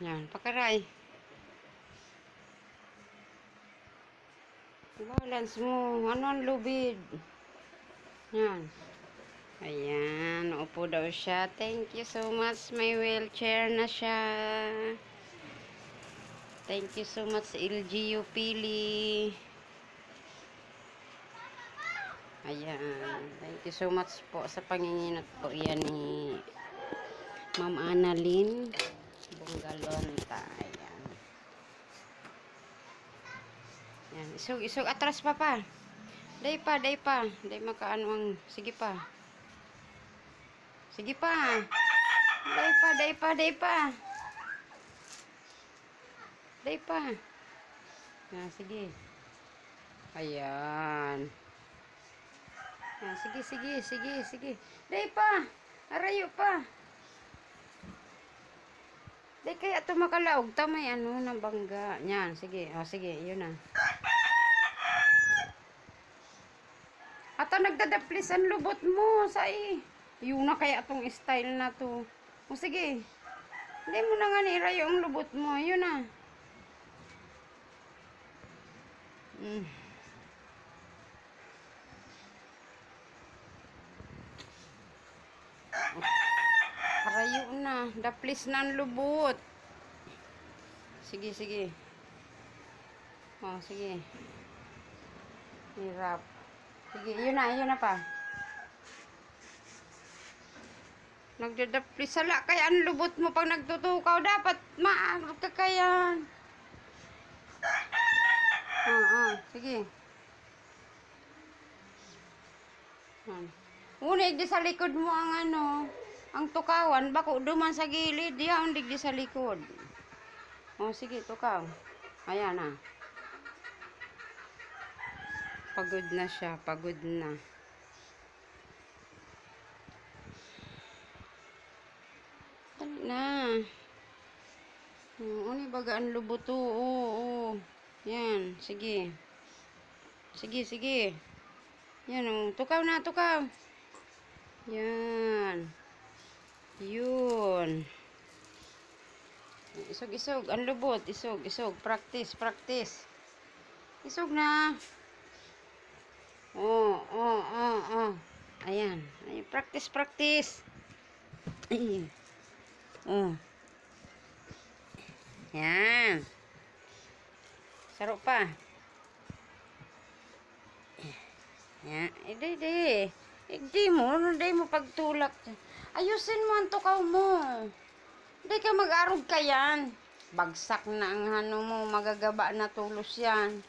Yan, pakaray. Balance mo. Ano ang lubid? Yan. Ayan, upo daw siya. Thank you so much. May wheelchair na siya. Thank you so much, LGU Pili. Ayan. Thank you so much po sa panginginat po. Yan ni Ma'am Annalyn Bungalonta. Ayan. Yan. Isog, isog. Atras pa pa. Day pa, day pa. Day makaano ang... Sige pa. Sige pa. Day pa, day pa, day pa. Day pa. Yan, sige. Ayan. Yan, sige, sige, sige, sige. Day pa. Arayo pa. Day kaya ito makalaog. Tamay ano, nabangga. Yan, sige. O, sige, yun na. Ata nagdadaplis ang lubot mo sa yun na kaya itong style na to. O sige. Hindi mo na nga nirayo ang lubot mo. Yun na. Rayo na. Daplis na ang lubot. Sige, sige. O, sige. Hirap. Sige, yun na pa. Nagdadaplis sala kaya ang lubot mo pag nagtutukaw dapat maabot ka kaya. Sige. Unig di sa likod mo ang ano, ang tukawan bako duman sa gilid, diyan digdi sa likod. O sige, tukaw. Ayan na. Pagod na siya, pagod na. Dali na. Uni bagaan lubot to. Oo. Yan, sige. Sige, sige. Yan o. Tukaw na, tukaw. Yan. Yun. Isog, isog. Ang lubot. Isog, isog. Practice, practice. Isog na. Oh. Ayan. Ayan. Practice, practice. Ayan. Oh. Yan. Saro pa. Yan. Hindi mo pagtulak. Ayusin mo ang tukaw mo. Hindi ka mag-arog ka yan. Bagsak na ang ano mo. Magagaba na tulos yan.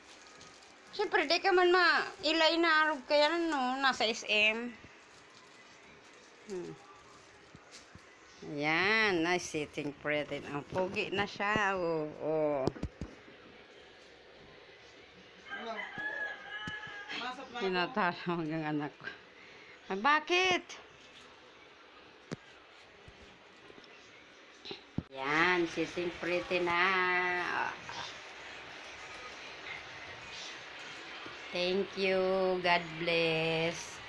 Siyempre, di ka man ilay na arog ka yan, no? Nasa SM. Ayan. Nice sitting pretty. Ang pogi na siya. Oh. Tinatawag ang anak ko. Ay, bakit? Yan, sitting pretty na. Thank you. God bless.